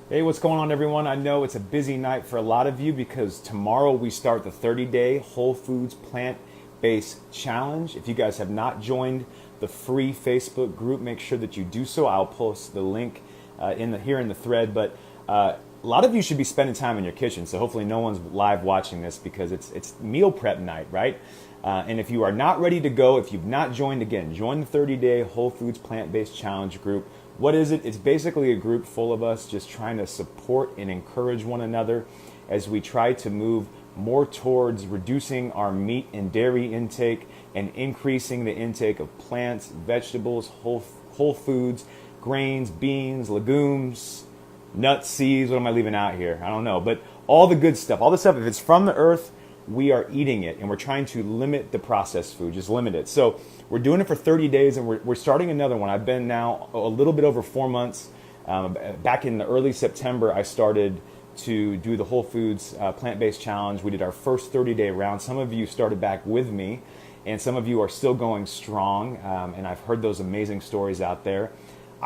Hey, what's going on, everyone? I know it's a busy night for a lot of you because tomorrow we start the 30-day Whole Foods Plant-Based Challenge. If you guys have not joined the free Facebook group, make sure that you do so. I'll post the link here in the thread. But a lot of you should be spending time in your kitchen, so hopefully no one's live watching this because it's meal prep night, right? And if you are not ready to go, if you've not joined, again, join the 30-day Whole Foods Plant-Based Challenge group. What is it? It's basically a group full of us just trying to support and encourage one another as we try to move more towards reducing our meat and dairy intake and increasing the intake of plants, vegetables, whole foods, grains, beans, legumes, nuts, seeds. What am I leaving out here? I don't know. But all the good stuff, all the stuff, if it's from the earth, we are eating it, and we're trying to limit the processed food, just limit it. So we're doing it for 30 days, and we're starting another one. I've been now a little bit over 4 months. Back in the early September, I started to do the Whole Foods Plant-Based Challenge. We did our first 30-day round. Some of you started back with me, and some of you are still going strong, and I've heard those amazing stories out there.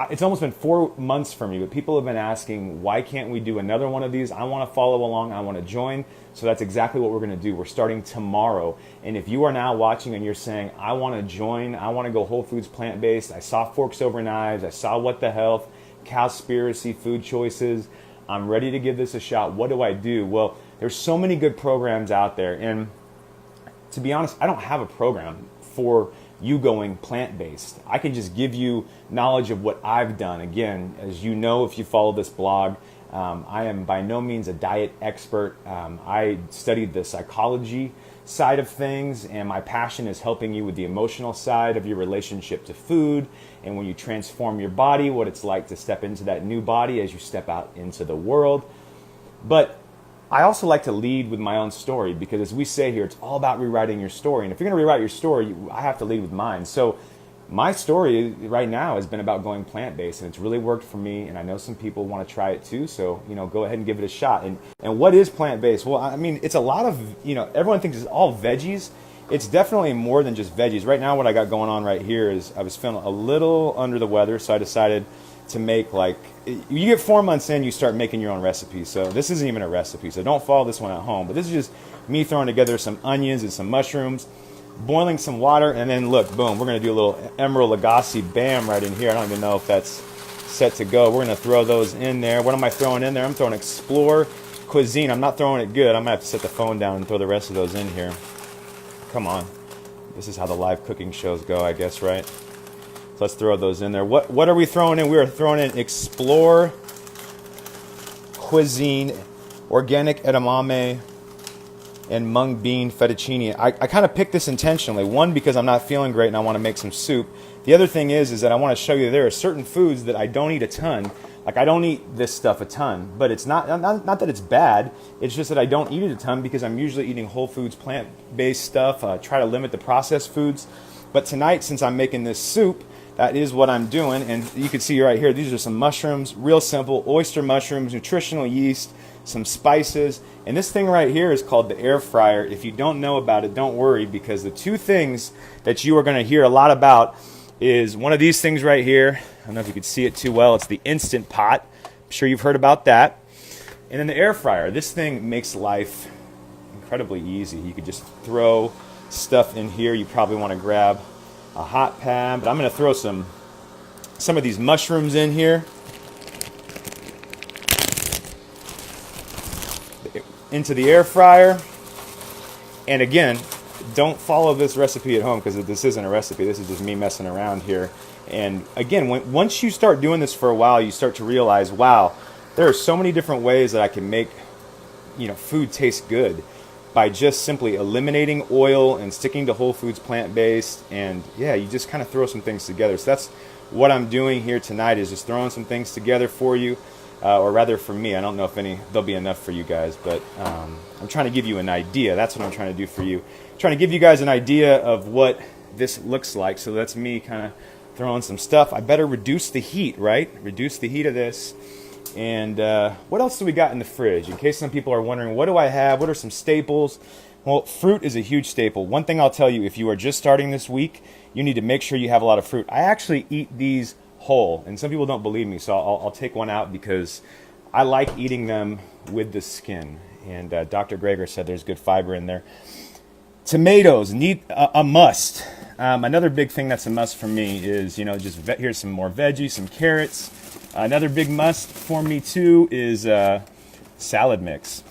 It's almost been 4 months for me, but people have been asking, why can't we do another one of these? I want to follow along. I want to join. So that's exactly what we're going to do. We're starting tomorrow. And if you are now watching and you're saying, I want to join, I want to go Whole Foods plant-based, I saw Forks Over Knives, I saw What the Health, Cowspiracy, Food Choices, I'm ready to give this a shot. What do I do? Well, there's so many good programs out there. And to be honest, I don't have a program for you going plant-based. I can just give you knowledge of what I've done. Again, as you know, if you follow this blog, I am by no means a diet expert. I studied the psychology side of things, and my passion is helping you with the emotional side of your relationship to food, and when you transform your body, what it's like to step into that new body as you step out into the world. But I also like to lead with my own story because, as we say here, it's all about rewriting your story. And if you're going to rewrite your story, I have to lead with mine. So my story right now has been about going plant-based, and it's really worked for me. And I know some people want to try it too. So, go ahead and give it a shot. And what is plant-based? Well, I mean, it's a lot of, everyone thinks it's all veggies. It's definitely more than just veggies. Right now, what I got going on right here is I was feeling a little under the weather, so I decided to make, you get 4 months in, you start making your own recipes. So this isn't even a recipe, so don't follow this one at home. But this is just me throwing together some onions and some mushrooms, boiling some water, and then look, boom, we're going to do a little Emerald Lagasse Bam right in here. I don't even know if that's set to go. We're going to throw those in there. What am I throwing in there? I'm throwing Explore Cuisine. I'm not throwing it good. I'm going to have to set the phone down and throw the rest of those in here. Come on. This is how the live cooking shows go, I guess, right? So let's throw those in there. What are we throwing in? We are throwing in Explore Cuisine, Organic Edamame, and Mung Bean Fettuccine. I kind of picked this intentionally. One, because I'm not feeling great and I want to make some soup. The other thing is that I want to show you there are certain foods that I don't eat a ton. Like, I don't eat this stuff a ton, but it's not that it's bad. It's just that I don't eat it a ton because I'm usually eating whole foods, plant-based stuff. Try to limit the processed foods. But tonight, since I'm making this soup, that is what I'm doing. And you can see right here, these are some mushrooms, real simple, oyster mushrooms, nutritional yeast, some spices. And this thing right here is called the air fryer. If you don't know about it, don't worry, because the two things that you are going to hear a lot about is one of these things right here. I don't know if you can see it too well. It's the Instant Pot. I'm sure you've heard about that. And then the air fryer. This thing makes life incredibly easy. You could just throw stuff in here. You probably want to grab a hot pad, but I'm going to throw some of these mushrooms in here into the air fryer. And again, don't follow this recipe at home because this isn't a recipe. This is just me messing around here. And again, once you start doing this for a while, you start to realize, wow, there are so many different ways that I can make food taste good by just simply eliminating oil and sticking to whole foods plant-based. And yeah, you just kind of throw some things together. So that's what I'm doing here tonight, is just throwing some things together for you, or rather for me. I don't know if there'll be enough for you guys, but I'm trying to give you an idea. That's what I'm trying to do for you. I'm trying to give you guys an idea of what this looks like. So that's me kind of throwing some stuff. I better reduce the heat, right? Reduce the heat of this. And what else do we got in the fridge? In case some people are wondering, what do I have? What are some staples? Well, fruit is a huge staple. One thing I'll tell you, if you are just starting this week, you need to make sure you have a lot of fruit. I actually eat these whole, and some people don't believe me, so I'll take one out because I like eating them with the skin. And Dr. Greger said there's good fiber in there. Tomatoes, a must. Another big thing that's a must for me is, here's some more veggies, some carrots. Another big must for me too is salad mix.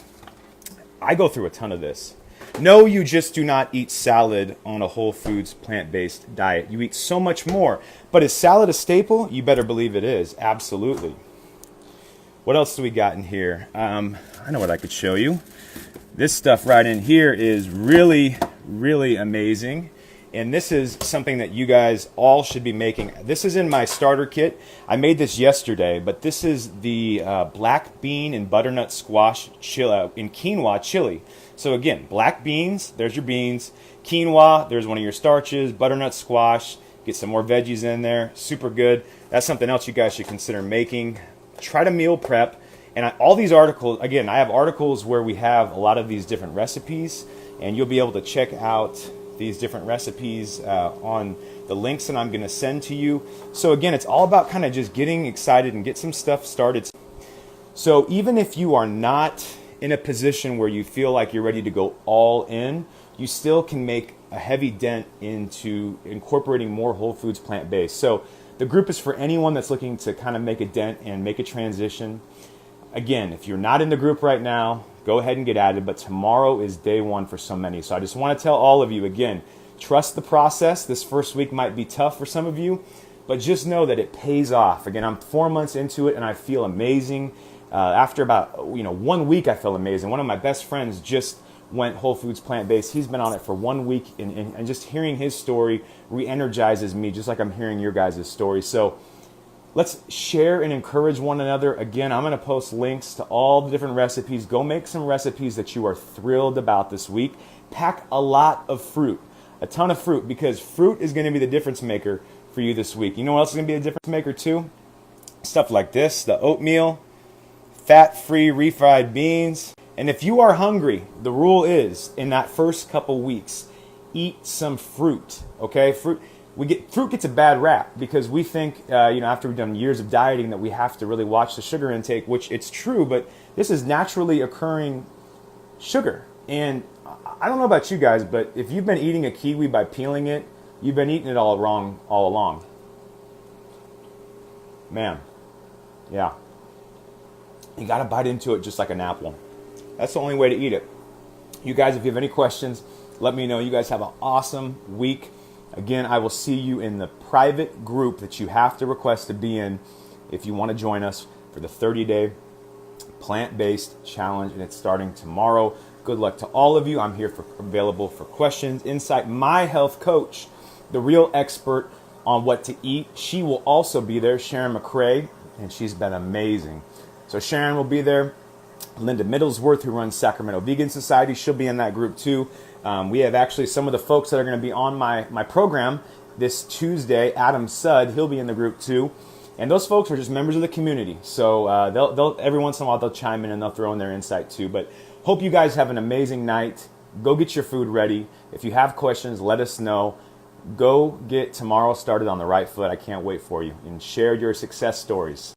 I go through a ton of this. No, you just do not eat salad on a whole foods plant-based diet. You eat so much more. But is salad a staple? You better believe it is. Absolutely. What else do we got in here? I know what I could show you. This stuff right in here is really, really amazing. And this is something that you guys all should be making. This is in my starter kit. I made this yesterday, but this is the black bean and butternut squash in quinoa chili. So again, black beans, there's your beans. Quinoa, there's one of your starches. Butternut squash, get some more veggies in there. Super good. That's something else you guys should consider making. Try to meal prep. And all these articles, again, I have articles where we have a lot of these different recipes, and you'll be able to check out these different recipes on the links that I'm going to send to you. So again, it's all about kind of just getting excited and get some stuff started. So even if you are not in a position where you feel like you're ready to go all in, you still can make a heavy dent into incorporating more whole foods plant-based. So the group is for anyone that's looking to kind of make a dent and make a transition. Again, if you're not in the group right now, go ahead and get added, but tomorrow is day one for so many. So I just want to tell all of you, again, trust the process. This first week might be tough for some of you, but just know that it pays off. Again, I'm 4 months into it and I feel amazing. After about 1 week, I feel amazing. One of my best friends just went whole foods plant-based. He's been on it for 1 week, and just hearing his story re-energizes me, just like I'm hearing your guys' story. So let's share and encourage one another. Again, I'm going to post links to all the different recipes. Go make some recipes that you are thrilled about this week. Pack a lot of fruit, a ton of fruit, because fruit is going to be the difference maker for you this week. You know what else is going to be a difference maker too? Stuff like this, the oatmeal, fat-free refried beans. And if you are hungry, the rule is in that first couple weeks, eat some fruit, okay? Fruit gets a bad rap because we think, after we've done years of dieting, that we have to really watch the sugar intake, which it's true, but this is naturally occurring sugar. And I don't know about you guys, but if you've been eating a kiwi by peeling it, you've been eating it all wrong all along. Man, yeah. You got to bite into it just like an apple. That's the only way to eat it. You guys, if you have any questions, let me know. You guys have an awesome week. Again, I will see you in the private group that you have to request to be in if you want to join us for the 30-day plant-based challenge, and it's starting tomorrow. Good luck to all of you. I'm here available for questions, insight. My health coach, the real expert on what to eat, she will also be there, Sharon McCrae, and she's been amazing. So Sharon will be there. Linda Middlesworth, who runs Sacramento Vegan Society, she'll be in that group too. We have actually some of the folks that are going to be on my program this Tuesday. Adam Sudd, he'll be in the group too. And those folks are just members of the community. So they'll every once in a while they'll chime in and they'll throw in their insight too. But hope you guys have an amazing night. Go get your food ready. If you have questions, let us know. Go get tomorrow started on the right foot. I can't wait for you. And share your success stories.